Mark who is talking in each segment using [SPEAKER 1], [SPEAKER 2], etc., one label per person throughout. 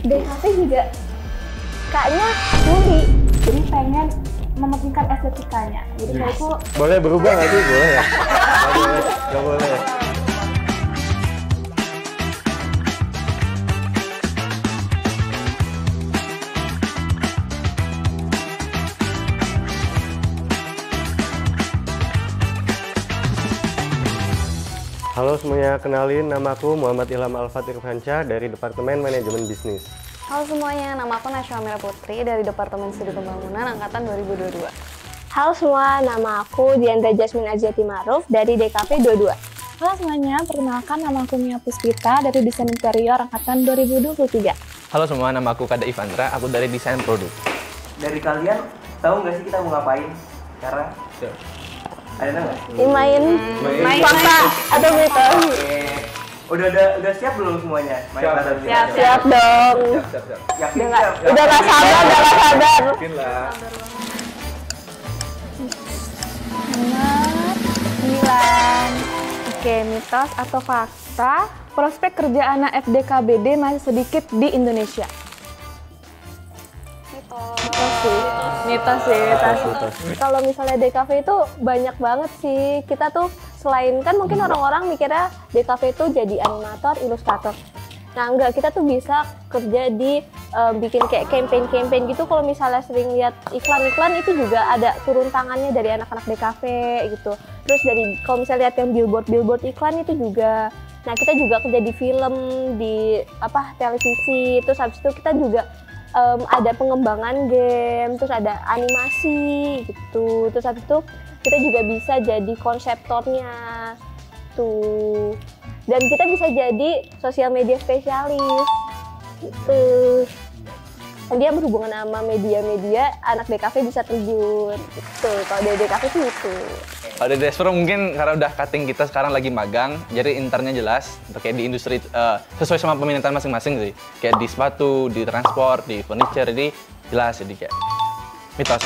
[SPEAKER 1] DKV juga kayaknya nyuri, jadi pengen mementingkan estetikanya. Jadi menurutku
[SPEAKER 2] boleh berubah nggak sih? Boleh ya? Nggak boleh. Halo semuanya, kenalin nama aku Muhammad Ilham Al-Fatir Fanca dari Departemen Manajemen Bisnis.
[SPEAKER 3] Halo semuanya, nama aku Nasya Amira Putri dari Departemen Studi Pembangunan Angkatan 2022.
[SPEAKER 1] halo semua, nama aku Diandra Jasmine Aziati Maruf dari DKV 22.
[SPEAKER 4] Halo semuanya, perkenalkan nama aku Mia Puspita dari Desain Interior Angkatan 2023.
[SPEAKER 5] Halo semua, nama aku Kada Ivandra, aku dari Desain Produk.
[SPEAKER 6] Dari kalian, tahu nggak sih kita mau ngapain sekarang? Ada nggak?
[SPEAKER 1] Main fakta atau berita?
[SPEAKER 6] Oke. Udah siap belum semuanya?
[SPEAKER 1] Siap dong.
[SPEAKER 6] Yakin
[SPEAKER 1] Udah gak sabar.
[SPEAKER 5] Mungkin lah.
[SPEAKER 4] 9. Oke, mitos atau fakta, prospek kerja anak FDKBD masih sedikit di Indonesia. Mitos sih.
[SPEAKER 1] Kalau misalnya DKV itu banyak banget sih. Kita tuh selain kan mungkin orang-orang mikirnya DKV itu jadi animator, ilustrator. Nah enggak, kita tuh bisa kerja di bikin kayak campaign gitu. Kalau misalnya sering lihat iklan-iklan itu juga ada turun tangannya dari anak-anak DKV gitu. Terus dari kalau misalnya lihat yang billboard iklan itu juga. Nah kita juga kerja di film, di televisi. Terus habis itu kita juga ada pengembangan game, terus ada animasi gitu. Terus habis itu kita juga bisa jadi konseptornya tuh. Dan kita bisa jadi sosial media spesialis gitu. Dia berhubungan sama media-media, anak DKV bisa terjun gitu. Kalau dari DKV sih itu.
[SPEAKER 5] Kalau dari Despro mungkin karena udah cutting kita sekarang lagi magang, jadi internnya jelas. Kayak di industri sesuai sama peminatan masing-masing sih. Kayak di sepatu, di transport, di furniture, jadi jelas jadi kayak mitos.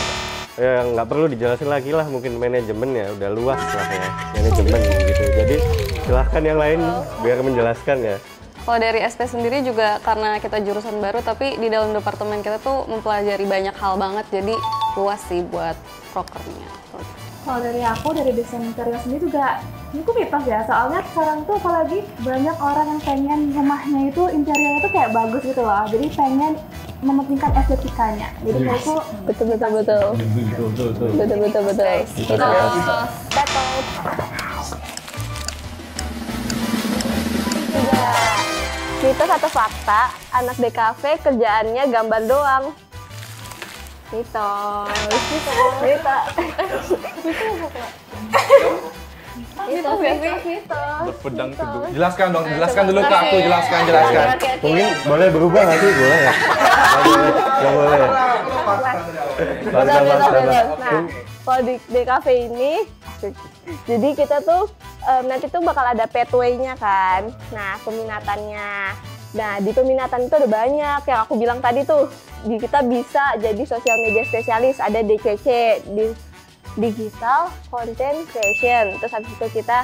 [SPEAKER 2] Ya nggak perlu dijelasin lagi lah, mungkin manajemen ya udah luas lah ya, manajemen gitu. Jadi silahkan yang lain biar menjelaskan ya.
[SPEAKER 3] Kalau dari SP sendiri juga karena kita jurusan baru, tapi di dalam departemen kita tuh mempelajari banyak hal banget, jadi luas sih buat prokernya.
[SPEAKER 4] Kalau dari aku, dari desain interior sendiri juga, ini tuh mitos ya. Soalnya sekarang tuh apalagi banyak orang yang pengen rumahnya itu interiornya tuh kayak bagus gitu loh. Jadi pengen mementingkan estetikanya. Jadi itu
[SPEAKER 1] Betul. Mitos atau fakta, anak DKV kerjaannya gambar doang. Mitos.
[SPEAKER 5] Berpedang teguh. Jelaskan dong, jelaskan dulu ke aku, jelaskan.
[SPEAKER 2] Mungkin boleh berubah nggak sih? Boleh ya? Nggak boleh.
[SPEAKER 1] Nah, kalau di DKV ini, jadi kita tuh nanti tuh bakal ada pathway-nya kan. Nah, peminatannya. Nah, di peminatan itu ada banyak yang aku bilang tadi tuh. Kita bisa jadi sosial media spesialis, ada DCC, di Digital Content Creation. Terus habis itu kita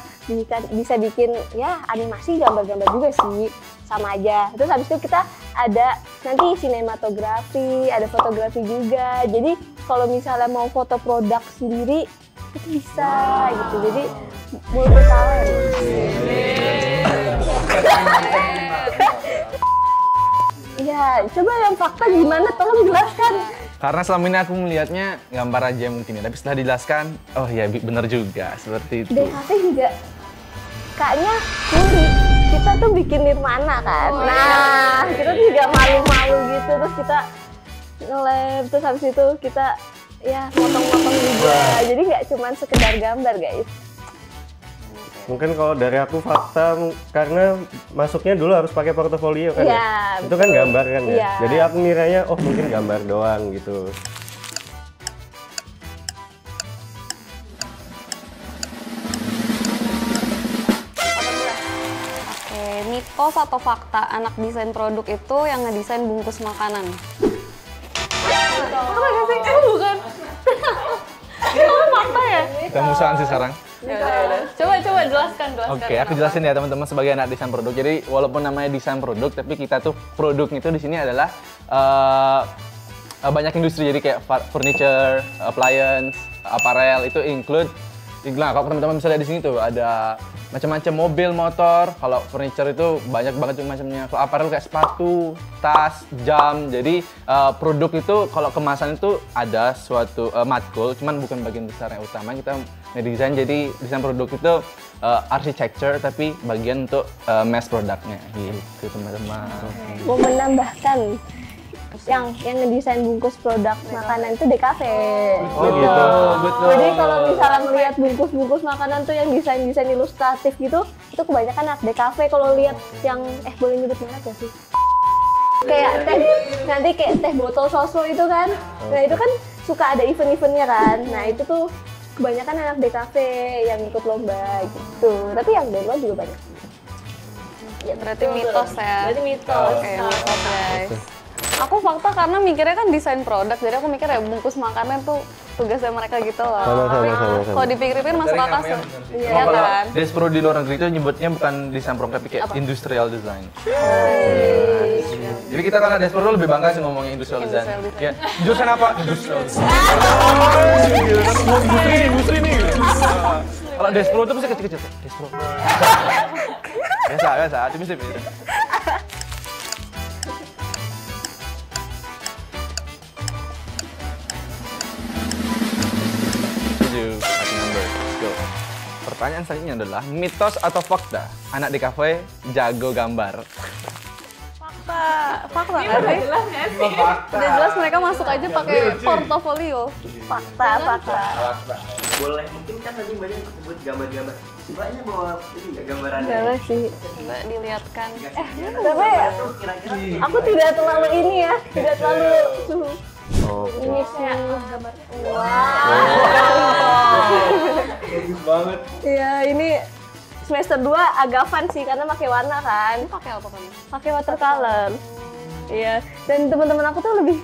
[SPEAKER 1] bisa bikin ya animasi, gambar-gambar juga sih, sama aja. Terus habis itu kita ada nanti sinematografi, ada fotografi juga. Jadi kalau misalnya mau foto produk sendiri itu bisa gitu. Jadi multi-talent. Ya, coba yang fakta gimana? Tolong jelaskan.
[SPEAKER 5] Karena selama ini aku melihatnya gambar aja mungkin ya, tapi setelah dijelaskan, oh ya bener juga, seperti itu.
[SPEAKER 1] DKV juga kayaknya nyuri. Kita tuh bikin Nirmana kan. Nah, kita tuh juga malu-malu gitu. Terus kita nge-lab, terus habis itu kita ya motong-motong juga. Jadi nggak cuma sekedar gambar, guys.
[SPEAKER 2] Mungkin kalau dari aku fakta, karena masuknya dulu harus pakai portofolio kan ya? Itu kan gambar kan ya?
[SPEAKER 1] Iya.
[SPEAKER 2] Jadi aku ngiranya, oh mungkin gambar doang gitu.
[SPEAKER 3] Oke, mitos atau fakta anak desain produk itu yang ngedesain bungkus makanan?
[SPEAKER 4] bukan. Itu fakta ya?
[SPEAKER 5] Kita musuhan sih sekarang.
[SPEAKER 3] Yaudah. Coba jelaskan.
[SPEAKER 5] Oke, aku jelasin ya teman-teman sebagai anak desain produk. Jadi walaupun namanya desain produk, tapi kita tuh produknya itu di sini adalah banyak industri. Jadi kayak furniture, appliance, apparel itu include. Nah, kalau teman-teman bisa lihat di sini tuh ada macam-macam mobil, motor. Kalau furniture itu banyak banget macamnya. Kalau apparel kayak sepatu, tas, jam. Jadi produk itu kalau kemasan itu ada suatu matkul, cuman bukan bagian besar yang utama. Kita ngedesain, jadi desain produk itu architecture tapi bagian untuk mass produknya gitu teman-teman.
[SPEAKER 1] Mau menambahkan yang ngedesain bungkus produk makanan itu DKV.
[SPEAKER 2] Oh gitu.
[SPEAKER 5] Betul.
[SPEAKER 1] Jadi kalau misalnya melihat bungkus-bungkus makanan tuh yang desain-desain ilustratif gitu, itu kebanyakan anak DKV. Kalau lihat yang boleh nyebut merek gak sih? Kayak teh, nanti kayak teh botol sosro itu kan. Nah itu kan suka ada event-eventnya kan. Nah itu tuh kebanyakan anak DKV yang ikut lomba gitu. Tapi yang dari luar juga banyak.
[SPEAKER 3] Ya, berarti mitos ya.
[SPEAKER 1] Berarti mitos.
[SPEAKER 3] Oke, mitos guys. Aku fakta karena mikirnya kan desain produk, jadi aku mikir ya bungkus makanan tuh tugasnya mereka gitu loh. Tapi kalau dipikir-pikir masuk akal sih. Iya
[SPEAKER 5] Kalau
[SPEAKER 3] kan?
[SPEAKER 5] Despro di luar negeri itu nyebutnya bukan desain produk tapi kayak industrial design. Jadi kita karena Despro lebih bangga sih ngomongnya industrial design. Ya, jurusan apa? Industrial design. Industri nih. Kalau Despro itu mesti kecil-kecil. Despro. Biasa, optimis. Pertanyaan selanjutnya adalah mitos atau fakta anak di kafe jago gambar?
[SPEAKER 3] Fakta nggak sih? Udah jelas mereka masuk aja pakai portofolio.
[SPEAKER 1] Fakta.
[SPEAKER 6] Boleh, mungkin kan tadi banyak sebut gambar-gambar. Banyak bawa ini nggak gambarannya?
[SPEAKER 1] Enggak sih.
[SPEAKER 3] Coba dilihatkan.
[SPEAKER 1] Tapi
[SPEAKER 6] Kira-kira
[SPEAKER 1] aku tidak terlalu ini ya, tidak terlalu suhu.
[SPEAKER 2] Oh,
[SPEAKER 1] Ini sih gambar.
[SPEAKER 6] bagus banget.
[SPEAKER 1] Iya, ini semester 2 agak fun sih karena pakai warna kan.
[SPEAKER 3] Pakai apa kamu?
[SPEAKER 1] Pakai watercolor. Iya, dan teman-teman aku tuh lebih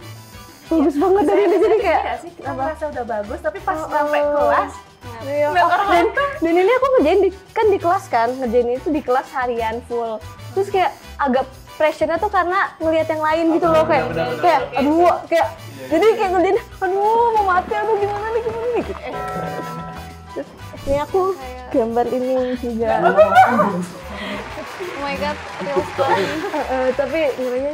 [SPEAKER 1] bagus banget dari ini jadi kayak
[SPEAKER 4] sih kita merasa udah bagus, tapi pas sampai kelas
[SPEAKER 1] iya. Dan ini aku ngerjain di kelas kan, ngerjain itu di kelas harian full. Terus kayak agak pressure-nya tuh karena ngelihat yang lain gitu loh kayak aduh kayak jadi kayak ngerjain aduh mau mati aduh gimana nih gitu. Terus ini aku gambar ini juga.
[SPEAKER 3] Oh my god, real sekali.
[SPEAKER 1] Tapi ngerinya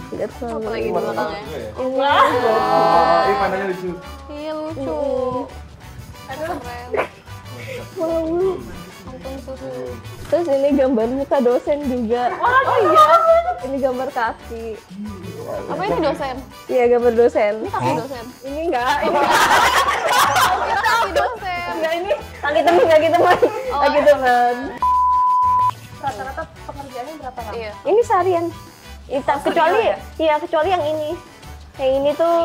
[SPEAKER 1] lihat
[SPEAKER 3] Apa lagi di belakangnya?
[SPEAKER 1] ini
[SPEAKER 5] Pandanya lucu.
[SPEAKER 3] Iya lucu. Keren.
[SPEAKER 1] malu.
[SPEAKER 3] Ampun susu.
[SPEAKER 1] Terus ini gambar muka dosen juga. Oh iya, ini gambar kaki.
[SPEAKER 3] Apa ini dosen?
[SPEAKER 1] Iya gambar dosen.
[SPEAKER 3] Ini kaki dosen.
[SPEAKER 1] Ini enggak, ini
[SPEAKER 3] Kita kaki dosen.
[SPEAKER 1] enggak ini kaki teman. Kaki teman.
[SPEAKER 4] rata-rata pekerjaannya berapa lama?
[SPEAKER 3] Iya.
[SPEAKER 1] Ini seharian. Kecuali yang ini. Yang ini tuh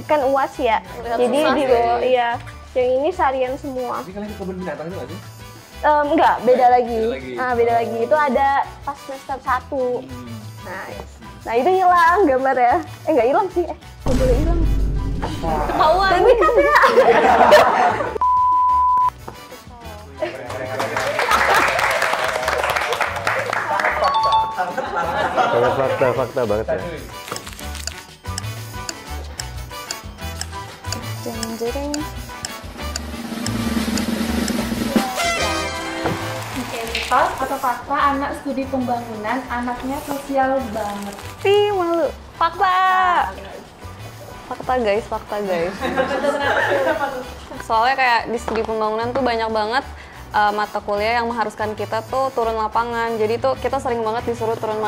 [SPEAKER 1] kan UAS ya.
[SPEAKER 3] Lihat
[SPEAKER 1] Jadi
[SPEAKER 3] susah
[SPEAKER 1] di
[SPEAKER 3] sih.
[SPEAKER 1] bawah iya. Yang ini seharian semua.
[SPEAKER 5] Jadi kalian ke kebun binatang itu nggak sih?
[SPEAKER 1] Enggak, beda lagi.
[SPEAKER 5] Beda lagi.
[SPEAKER 1] Nah, beda lagi. Itu ada pas semester 1. Nah, itu hilang gambar ya. Enggak hilang sih. Nggak boleh hilang.
[SPEAKER 3] Ketahuan.
[SPEAKER 1] Tapi kan ya.
[SPEAKER 2] sangat fakta banget ya.
[SPEAKER 3] Jeng-jeng.
[SPEAKER 4] Mitos atau fakta anak studi pembangunan anaknya sosial banget?
[SPEAKER 3] Malu. Fakta. Fakta guys. Soalnya kayak di studi pembangunan tuh banyak banget mata kuliah yang mengharuskan kita tuh turun lapangan. Jadi tuh kita sering banget disuruh turun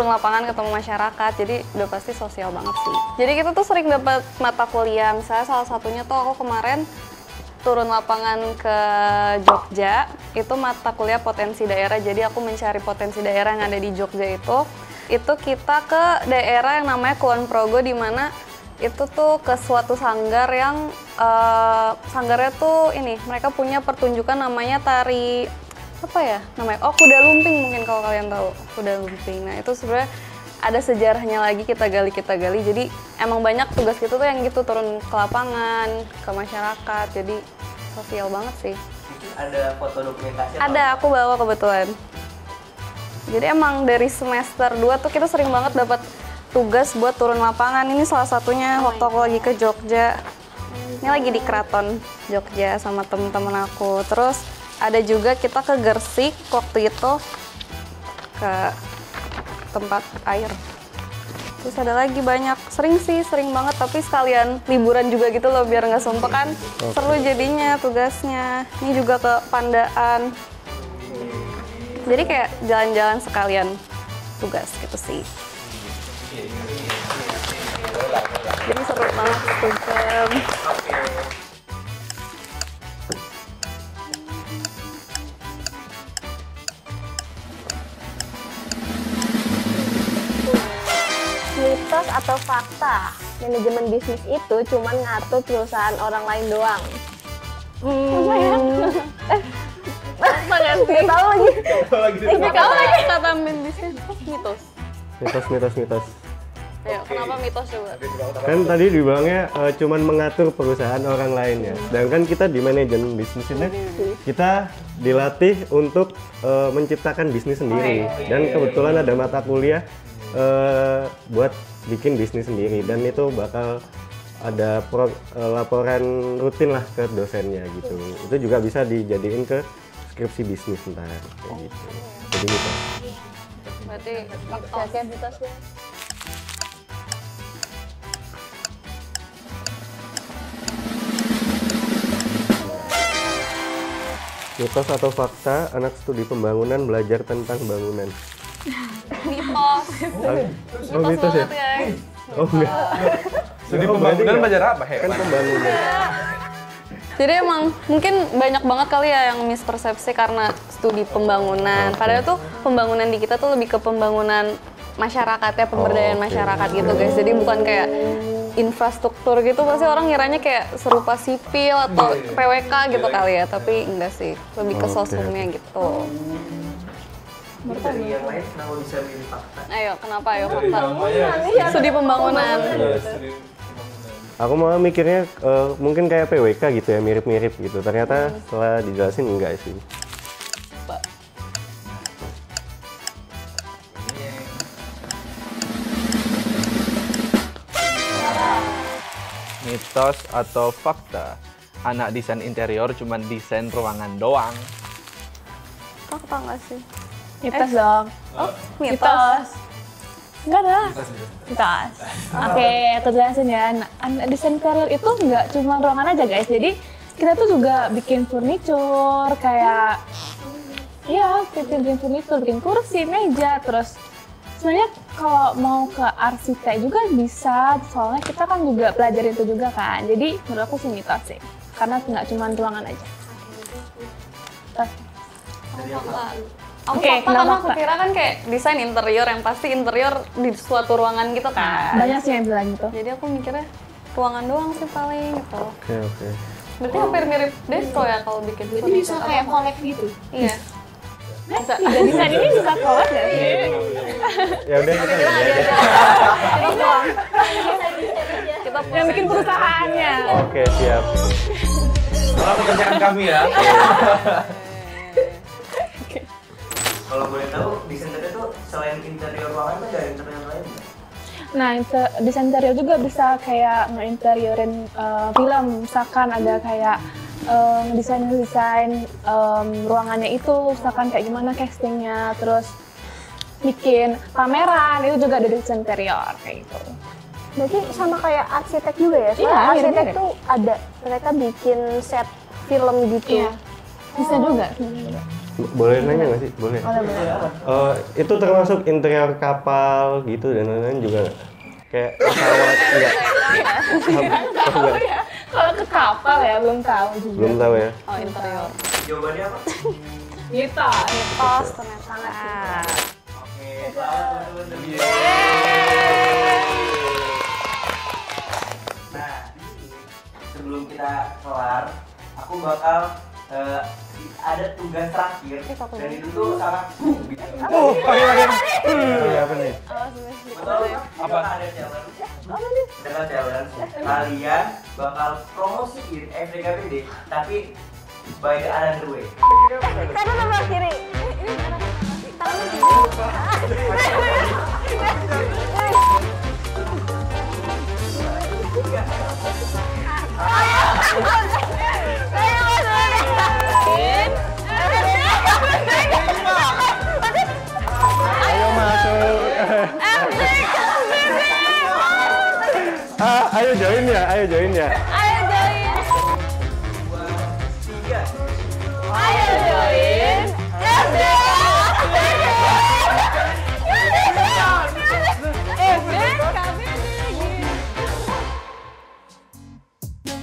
[SPEAKER 3] lapangan ketemu masyarakat. Jadi udah pasti sosial banget sih. Jadi kita tuh sering dapat mata kuliah. Misalnya salah satunya tuh aku kemarin turun lapangan ke Jogja. Itu mata kuliah potensi daerah. Jadi aku mencari potensi daerah yang ada di Jogja itu. Itu kita ke daerah yang namanya Kulon Progo, di mana itu tuh ke suatu sanggar yang sanggarnya tuh ini mereka punya pertunjukan namanya tari apa ya namanya, kuda lumping, mungkin kalau kalian tahu kuda lumping. Nah itu sebenarnya ada sejarahnya lagi, kita gali. Jadi emang banyak tugas kita tuh yang gitu, turun ke lapangan, ke masyarakat. Jadi sosial banget sih.
[SPEAKER 6] Mungkin ada foto dokumentasi atau
[SPEAKER 3] Ada, aku bawa kebetulan. Jadi emang dari semester 2 tuh kita sering banget dapat tugas buat turun lapangan. Ini salah satunya waktu aku lagi ke Jogja. Ini lagi di Keraton Jogja sama temen-temen aku. Terus ada juga kita ke Gersik waktu itu ke tempat air. Terus ada lagi banyak, sering banget, tapi sekalian liburan juga gitu loh biar nggak sumpah kan. Seru jadinya tugasnya. Ini juga ke Pandaan. Jadi kayak jalan-jalan sekalian tugas gitu sih. Jadi seru banget tugas.
[SPEAKER 1] Mitos atau fakta, manajemen bisnis itu cuma ngatur perusahaan orang lain doang? Nggak tahu lagi.
[SPEAKER 3] Kalau lagi kata main bisnis, mitos.
[SPEAKER 2] Mitos.
[SPEAKER 3] Ayo, kenapa mitos coba?
[SPEAKER 2] Kan tadi dibilangnya cuman mengatur perusahaan orang lain ya. Sedangkan kita di manajemen bisnis ini kita dilatih untuk menciptakan bisnis sendiri. Dan kebetulan ada mata kuliah buat bikin bisnis sendiri, dan itu bakal ada laporan rutin lah ke dosennya gitu. Itu juga bisa dijadiin ke skripsi bisnis ntar kayak gitu. Jadi gitu.
[SPEAKER 3] Berarti
[SPEAKER 1] Kayak mitosnya.
[SPEAKER 2] Mitos atau fakta, anak studi pembangunan belajar tentang bangunan.
[SPEAKER 3] mitos.
[SPEAKER 2] Oh, mitos ya?
[SPEAKER 3] banget, guys.
[SPEAKER 2] Oh enggak.
[SPEAKER 5] Studi
[SPEAKER 2] Oh, berarti
[SPEAKER 5] pembangunan
[SPEAKER 2] nggak-
[SPEAKER 5] belajar apa?
[SPEAKER 2] Kan pembangunan.
[SPEAKER 3] Jadi emang mungkin banyak banget kali ya yang mispersepsi karena studi pembangunan. Padahal tuh pembangunan di kita tuh lebih ke pembangunan masyarakat ya, pemberdayaan
[SPEAKER 2] oke.
[SPEAKER 3] masyarakat gitu guys. Jadi bukan kayak infrastruktur gitu, pasti orang ngiranya kayak serupa sipil atau PWK gitu kali ya, tapi enggak sih, lebih ke
[SPEAKER 2] Oke.
[SPEAKER 3] sosumnya gitu.
[SPEAKER 6] Ini dari yang lain kenapa bisa milih fakta?
[SPEAKER 3] Ayo, kenapa ayo fakta? Studi pembangunan.
[SPEAKER 2] Aku malah mikirnya mungkin kayak PWK gitu ya, mirip-mirip gitu. Ternyata setelah dijelasin enggak sih.
[SPEAKER 5] Mitos atau fakta, anak desain interior cuma desain ruangan doang.
[SPEAKER 3] Fakta nggak sih?
[SPEAKER 4] Mitos dong.
[SPEAKER 3] Oh,
[SPEAKER 4] Mitos. Enggak ada. Mitos. Oke, aku jelasin ya. Nah, desain interior itu nggak cuma ruangan aja guys. Jadi kita tuh juga bikin furniture kayak ya bikin furniture, bikin kursi, meja, terus sebenarnya kalau mau ke arsitek juga bisa, soalnya kita kan juga belajar itu juga kan. Jadi menurut aku sih mitos sih, karena nggak cuma ruangan aja.
[SPEAKER 3] Oke,
[SPEAKER 4] Oke,
[SPEAKER 3] fakta
[SPEAKER 4] kenapa
[SPEAKER 3] karena aku
[SPEAKER 4] fakta?
[SPEAKER 3] kira kan kayak desain interior yang pasti interior di suatu ruangan gitu kan.
[SPEAKER 4] Banyak sih yang bilang gitu.
[SPEAKER 3] Jadi aku mikirnya ruangan doang sih paling gitu.
[SPEAKER 2] Oke.
[SPEAKER 3] Berarti hampir mirip desko ya kalau bikin
[SPEAKER 4] Jadi bisa kayak collab gitu.
[SPEAKER 3] Iya. Bisa.
[SPEAKER 4] Tiga desain ini bisa collab nggak sih?
[SPEAKER 2] Ya udah kita lihat aja.
[SPEAKER 3] Kita
[SPEAKER 4] Yang bikin perusahaannya.
[SPEAKER 2] Oke, siap.
[SPEAKER 5] Tolong pekerjaan kami ya.
[SPEAKER 6] Kalau boleh tahu, desain interior itu selain interior ruangan itu ada interior lain nggak?
[SPEAKER 4] Nah, desain interior juga bisa kayak nge-interiorin film. Misalkan ada kayak desain ruangannya itu, misalkan kayak gimana castingnya, terus bikin pameran, itu juga ada desain interior kayak gitu.
[SPEAKER 1] Berarti sama kayak arsitek juga ya? Soalnya
[SPEAKER 4] Iya,
[SPEAKER 1] arsitek
[SPEAKER 4] mirip-mirip.
[SPEAKER 1] tuh ada, mereka bikin set film gitu.
[SPEAKER 4] Iya. Bisa juga.
[SPEAKER 2] Boleh nanya nggak sih? Boleh.
[SPEAKER 4] Boleh.
[SPEAKER 2] Itu termasuk interior kapal gitu dan lain-lain juga nggak? Kayak pesawat enggak? Oh, enggak.
[SPEAKER 4] Kalau ke kapal ya belum tahu juga.
[SPEAKER 2] Belum tahu ya.
[SPEAKER 3] Oh, interior.
[SPEAKER 6] Jawabannya apa?
[SPEAKER 4] Gitu.
[SPEAKER 3] Mitos ternyata.
[SPEAKER 6] Oke, selamat teman-teman. Nah, sebelum kita kelar, aku bakal ada tugas terakhir dan itu tuh sangat
[SPEAKER 2] Oh, pakai. Apa nih?
[SPEAKER 6] betul. Apa ada jawaban? Kita challenge. Kalian bakal promosiin FDKPD, tapi by the other way.
[SPEAKER 1] Kanan sama kiri. Ini kanan. Tangannya gini.
[SPEAKER 2] Ayo masuk. Ayo join ya, ayo join ya.
[SPEAKER 1] Ayo join.
[SPEAKER 6] 2, 3.
[SPEAKER 1] Ayo join.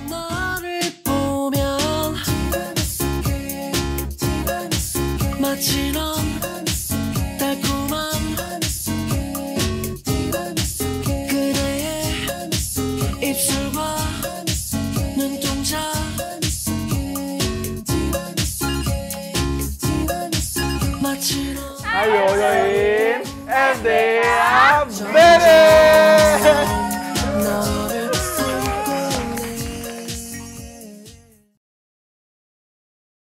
[SPEAKER 7] 너를 보면 마치 넌 달콤한 그대의 입술과 눈동자 마치 넌
[SPEAKER 5] Ayo join FDKPD.